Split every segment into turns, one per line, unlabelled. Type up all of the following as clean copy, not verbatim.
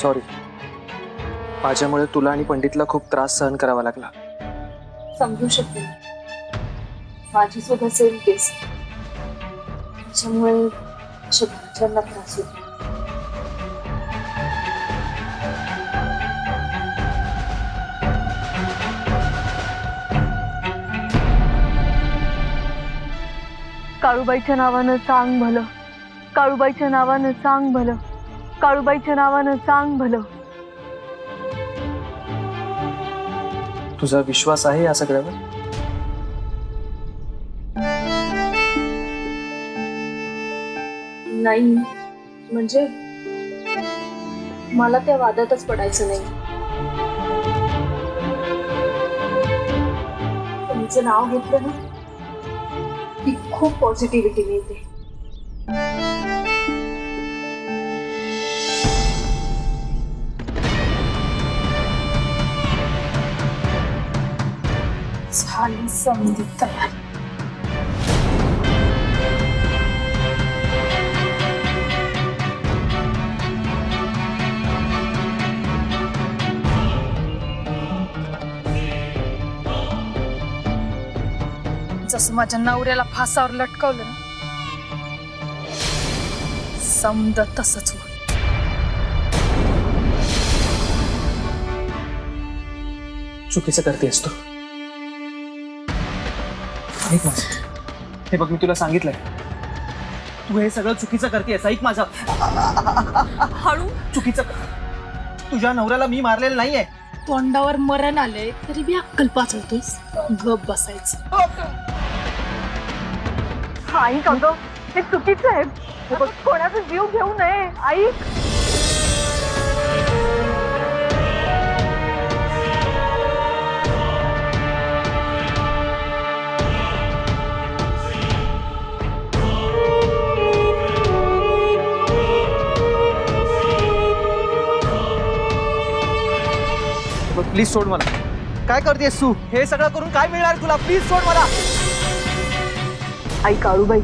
Sorry, माझ्यामुळे तुला आणि पंडितला खूप त्रास सहन करावा लागला.
समजू शकते. माझी सुद्धा सेम केस. त्याच्यामुळे अशा घरच्यांना त्रास होतो.
काळूबाईच्या नावानं सांग भलं, काळूबाईच्या नावानं सांग भलं, काळूबाईच्या नावानं सांग भलं.
तुझा विश्वास आहे या सगळ्यावर?
नाही म्हणजे मला त्या वादातच पडायचं नाही. तुमचं नाव घेतलं ना की खूप पॉझिटिव्हिटी मिळते. झाली समधी तयार. जसं माझ्या नवऱ्याला फासावर लटकवलं ना, समद तसंच हो.
चुकीचं करतेस तू. ऐक माझं, हे बघ मी तुला सांगितलंय, तू हे सगळं चुकीचं करतेस. ऐक माझं.
हळू.
चुकीचं. तुझ्या नवऱ्याला मी मारलेलं नाहीये.
तोंडावर मरण आलंय तरी बी अक्कल पाचवतोस. गप बसायचं.
ऐक अगं, हे चुकीचं आहे. हे बघ, कोणाचा जीव घेऊ नये. ऐक.
प्लीज सोड मला. काय करतेस तू? हे सगळं करून काय मिळणार तुला? प्लीज सोड मला.
आई काळूबाई,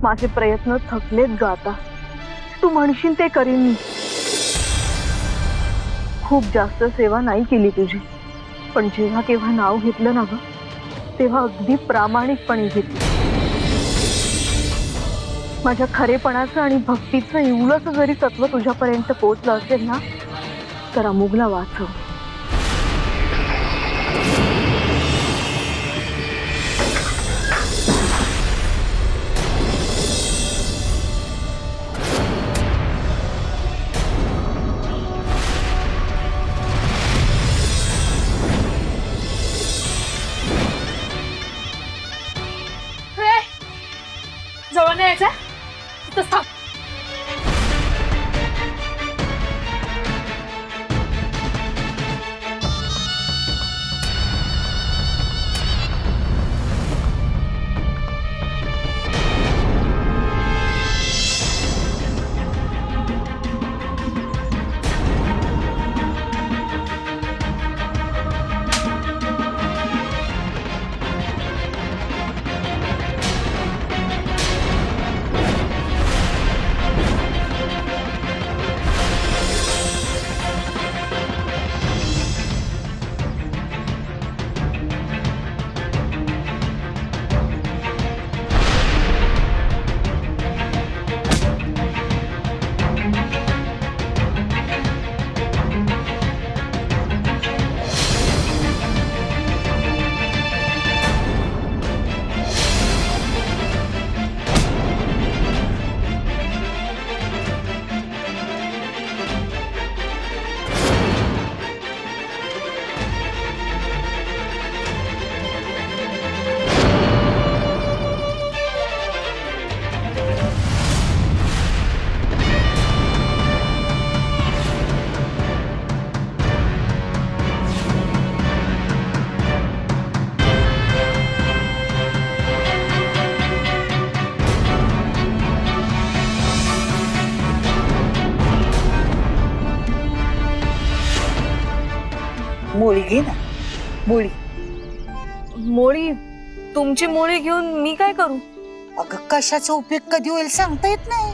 माझे प्रयत्न थकलेत ग आता. तू म्हणशील ते करीन मी. खूप जास्त सेवा नाही केली तुझी, पण जेव्हा केव्हा नाव घेतलं ना ग, तेव्हा अगदी प्रामाणिकपणे घेतलं. माझ्या खरेपणाचं आणि भक्तीचं इवलंच जरी तत्व तुझ्यापर्यंत पोहोचलं असेल ना, तर अमोघला वाचव.
जवळ नाही यायचं. तिथंच थांब.
मोळी घे ना, मोळी.
मोळी? तुमची मोळी घेऊन मी काय करू?
अगं कशाचा उपयोग कधी होईल सांगता येत नाही.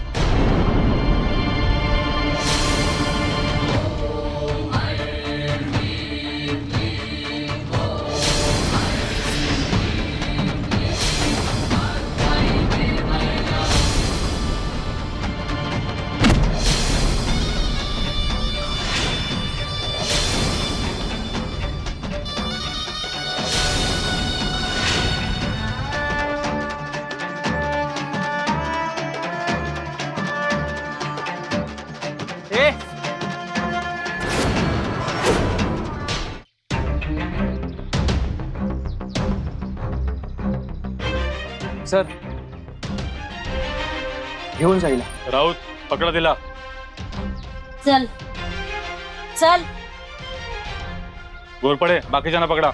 सर घेऊन जाईल.
राऊत पकडा दिला.
चल चल.
गोरपडे बाकीच्यांना पकडा.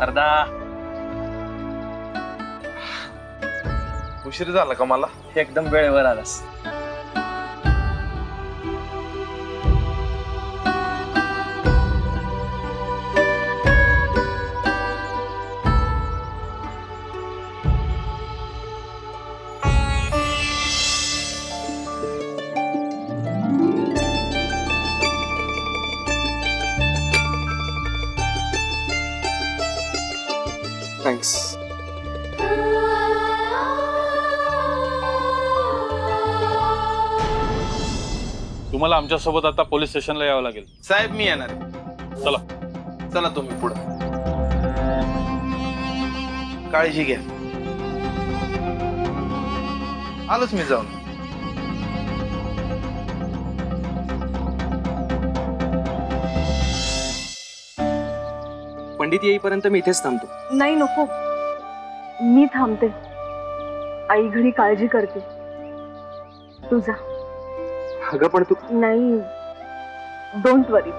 अर्धा
उशीर झाला का मला?
एकदम वेळेवर आलास. थँक्स.
तुम्हाला आमच्यासोबत आता पोलीस स्टेशनला यावं लागेल.
साहेब मी येणार आहे.
चला.
चला तुम्ही पुढे. काळजी घ्या. आलोच मी जाऊन.
पंडित येईपर्यंत मी इथेच थांबतो.
नाही नको, मी थांबते. आई घरी काळजी करते. तू जा.
अगं पण तू.
नाही, डोंट वरी.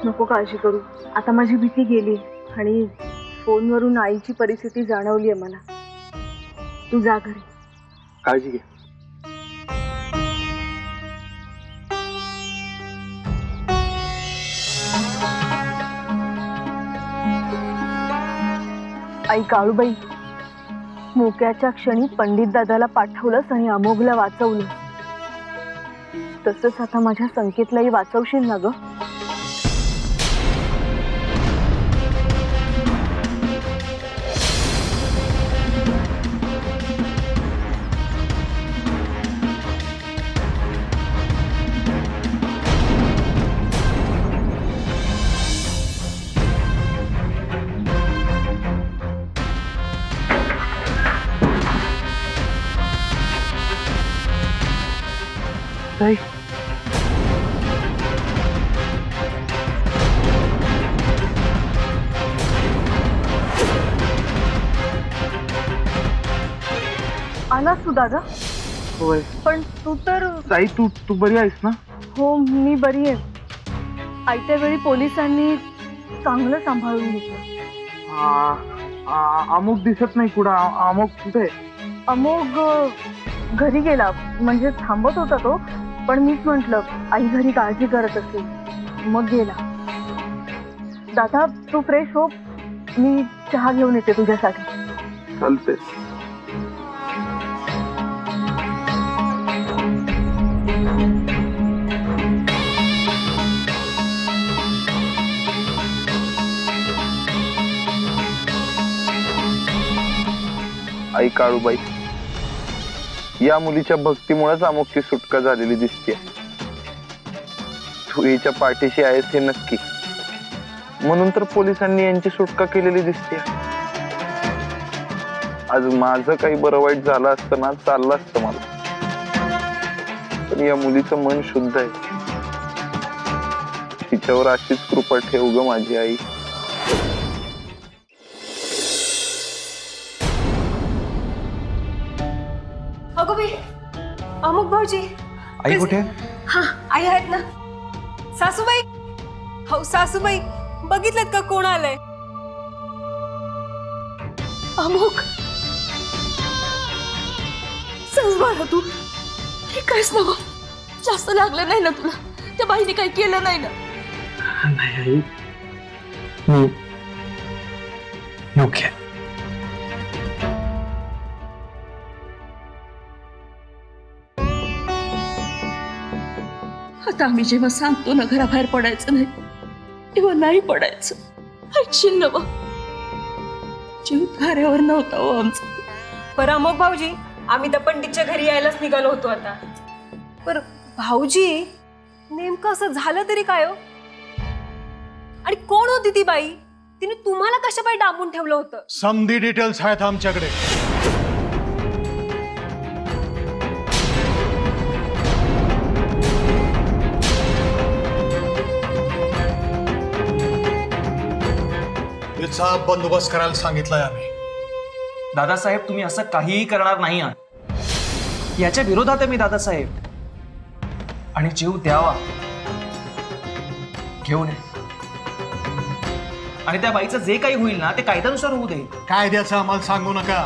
नको काळजी करू. आता माझी भीती गेली आणि फोनवरून आईची परिस्थिती जाणवली आहे मला. तू जा घरी.
काळजी घे.
आई काळूबाई, मोक्याच्या क्षणी पंडित दादाला पाठवलंस आणि अमोघला वाचवलं. तसंच आता माझ्या संकेतलाही वाचवशील ना ग? आलास तू दादा?
होय.
पण तू तर.
ताई तू तू बरी आहेस ना?
हो, मी बरी आहे. आयत्या वेळी पोलिसांनी चांगलं सांभाळून घेतलं.
अमुक दिसत नाही कुठं. अमुक कुठे?
अमोघ घरी गेला. म्हणजे थांबत होता तो, पण मीच म्हंटल आई घरी काळजी करत असेल, मग गेला. दादा तू फ्रेश हो, मी चहा घेऊन येते तुझ्यासाठी.
चालते.
आई काळूबाई, या मुलीच्या भक्तीमुळेच अमुकची सुटका झालेली दिसते. तू हिच्या पाठीशी आहेस हे नक्की, म्हणून तर पोलिसांनी यांची सुटका केलेली दिसते. आज माझं काही बरं वाईट झालं असतं ना, चाललं असतं मला. पण या मुलीचं मन शुद्ध आहे. तिच्यावर अशीच कृपा ठेव ग माझी आई.
अगो बाई, अमुक भाऊजी.
आई कुठे?
हा, आई आहेत ना. सासूबाई, हो सासूबाई, बघितलं का कोण आलंय?
अमुक चल बाळा, तू ठीक आहेस ना गं? जास्त लागलं नाही ना तुला? त्या बाईने काही केलं नाही ना?
नाही आई, मी योग्य.
आता आम्ही जेव्हा सांगतो ना घराबाहेर पडायचं नाही, तेव्हा नाही पडायचं. ऐकशील ना बा? जीव धाऱ्यावर नव्हता हो आमचा.
बरं अमुक भाऊजी, आम्ही तर पंडितच्या घरी यायलाच निघालो होतो आता. पर भाऊजी, नेमकं असं झालं तरी काय हो? आणि कोण होती ती बाई? तिने तुम्हाला कशा पाय डांबून ठेवलं होतं?
समधी डिटेल्स आहेत आमच्याकडे. तिचा बंदोबस्त करायला सांगितलंय आम्ही.
दादासाहेब, तुम्ही असं काहीही करणार नाही आहात. याच्या विरोधात आहे मी दादासाहेब. आणि जीव द्यावा, घेऊन ये. आणि त्या बाईचं जे काही होईल ना ते कायद्यानुसार होऊ दे.
कायद्याचं आम्हाला सांगू नका.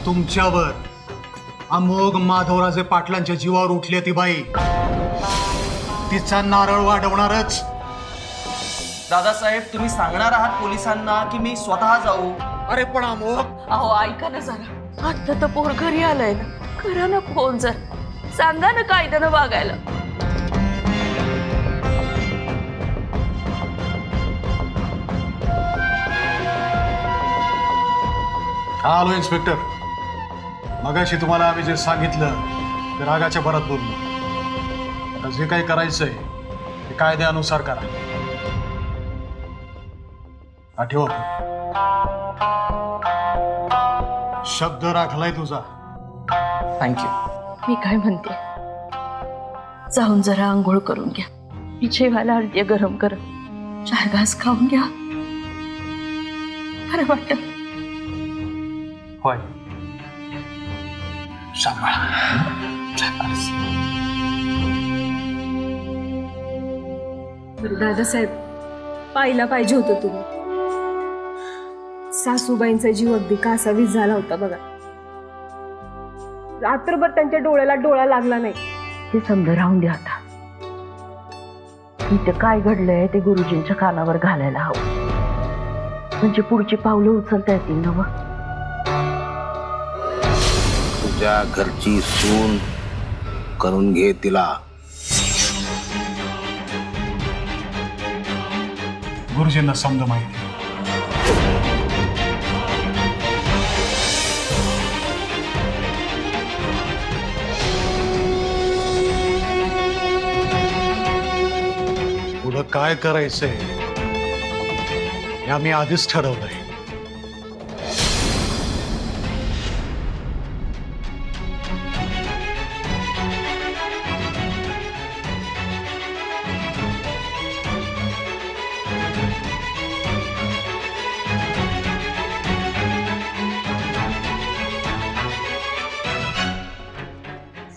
तुमच्यावर अमोघ माधवराजे पाटलांच्या जीवावर उठली ती बाई. तिचा नारळ वाढवणारच.
दादासाहेब, तुम्ही सांगणार आहात पोलिसांना की मी स्वतः जाऊ?
अरे पण अमोघ,
अहो ऐका ना जरा, आता तर पोर घरी आलंय ना, करा ना फोन जर, सांगा ना कायद्यानं वागायला.
हॅलो इन्स्पेक्टर, मगाशी तुम्हाला आम्ही जे सांगितलं ते रागाच्या भरात बोललो. आता जे काही करायचंय ते कायद्यानुसार करा. आठव, शब्द राखलाय तुझा.
थँक्यू.
मी काय म्हणते, जाऊन जरा आंघोळ करून घ्या. मी जेवायला आणते गरम गरम, 4 घास खाऊन घ्या. बरं वाटत.
होय.
दादासाहेब, पाहिला पाहिजे होतं तुम्ही. सासूबाईंचा जीव अगदी कासावीस झाला होता बघा. रात्रभर त्यांच्या डोळ्याला डोळा लागला नाही.
ते समजा राहून द्या आता. इथं काय घडलंय ते गुरुजींच्या कानावर घालायला हवं, म्हणजे पुढची पावलं उचलता येतील ना. मग
तुझ्या घरची सून करून घे तिला.
गुरुजींना समज माहिती. पुढं काय करायचंय हे आम्ही आधीच ठरवलंय.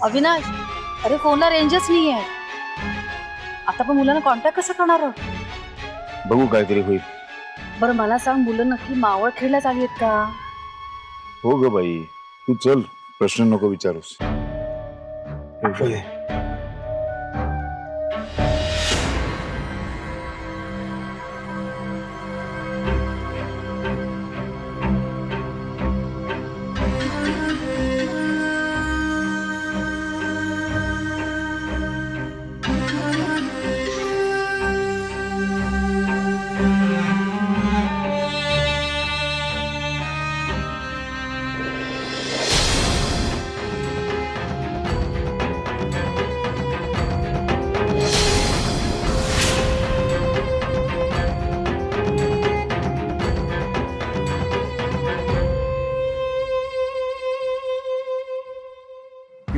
अविनाश, अरे फोनला रेंजच नाही आहे. आता पण मुलांना कॉन्टॅक्ट कसं करणार आहोत?
बघू काहीतरी होईल.
बरं मला सांग, मुलं नक्की मावळ खेळण्यात आली आहेत का?
हो ग बाई, तू चल, प्रश्न नको विचारूस.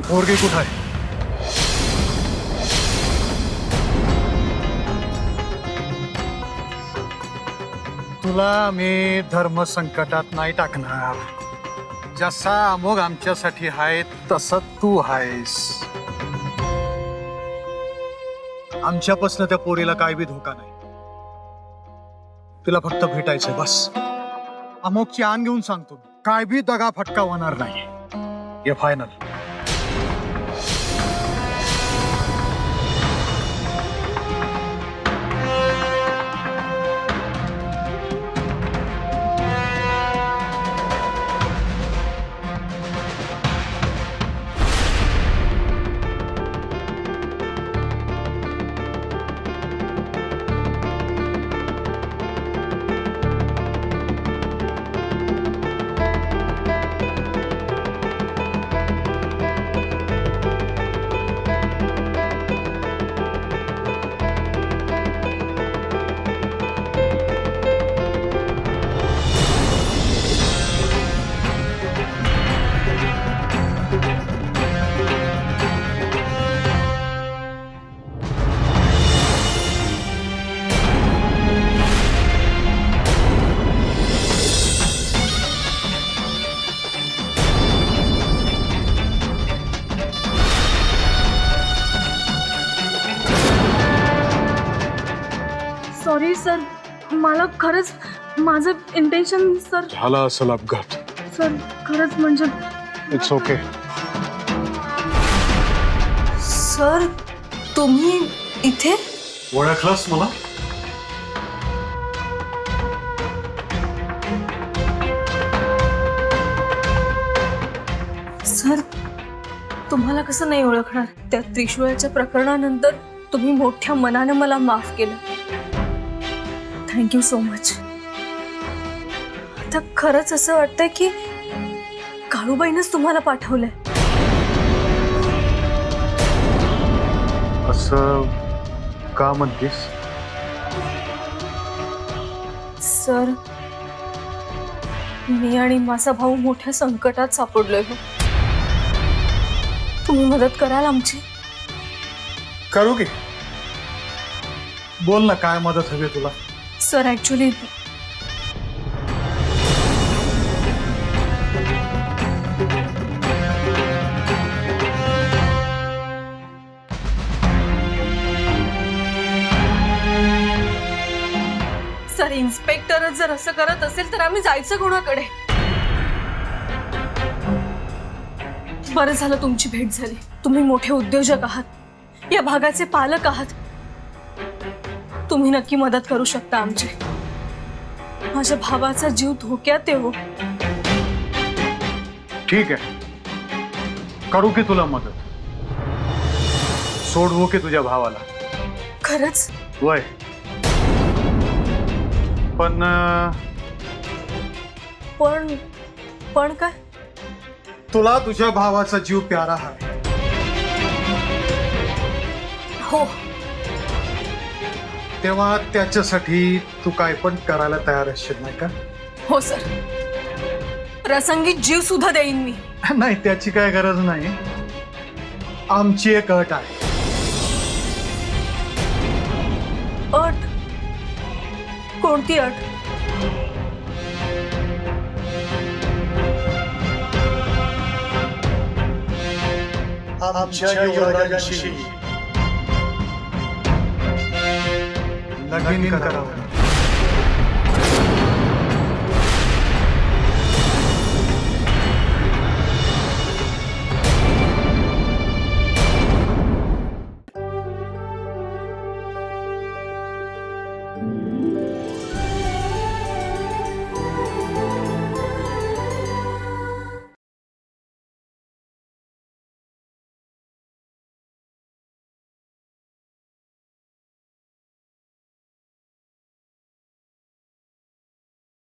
पोरगी कुठं आहे? तुला मी धर्म संकटात नाही टाकणार. जसा अमोघ आमच्यासाठी आहे तसं तू आहेस. आमच्यापासून त्या पोरीला काय बी धोका नाही. तिला फक्त भेटायचंय बस. अमोघची आण घेऊन सांगतो, काय बी दगा फटका होणार नाही. हे फायनल.
सॉरी सर, मला खरंच माझं इंटेन्शन सर.
झाला असेल अपघात.
सर खरंच म्हणजे
इट्स ओके.
सर तुम्ही इथे?
ओळखलंस मला?
सर तुम्हाला कसं नाही ओळखणार? त्या त्रिशूळाच्या प्रकरणानंतर तुम्ही मोठ्या मनाने मला माफ केलं. Thank you so much. आता खरंच असं वाटतंय की काळूबाईनंच तुम्हाला पाठवलंय.
असं का म्हणतेस?
सर मी आणि माझा भाऊ मोठ्या संकटात सापडलोय हो. तुम्ही मदत कराल आमची?
करू की. बोल ना, काय मदत हवी तुला?
सर ऍक्च्युली सर इन्स्पेक्टरच जर असं करत असेल तर आम्ही जायचं कोणाकडे? बरं झालं तुमची भेट झाली. तुम्ही मोठे उद्योजक आहात, या भागाचे पालक आहात. तुम्ही नक्की मदत करू शकता आमची. माझ्या भावाचा जीव धोक्यात आहे हो.
ठीक आहे, करू की तुला मदत. सोडवू की तुझ्या भावाला?
खरंच?
वय पण
पण काय?
तुला तुझ्या भावाचा जीव प्यारा आहे.
हो.
तेव्हा त्याच्यासाठी तू काय पण करायला तयार असशील नाही का?
हो सर, प्रसंगी जीव सुद्धा देईन मी.
नाही, त्याची काय गरज नाही. आमची एक अट आहे.
अट? कोणती अट?
आमच्या युवराजांशी लगीन करावं.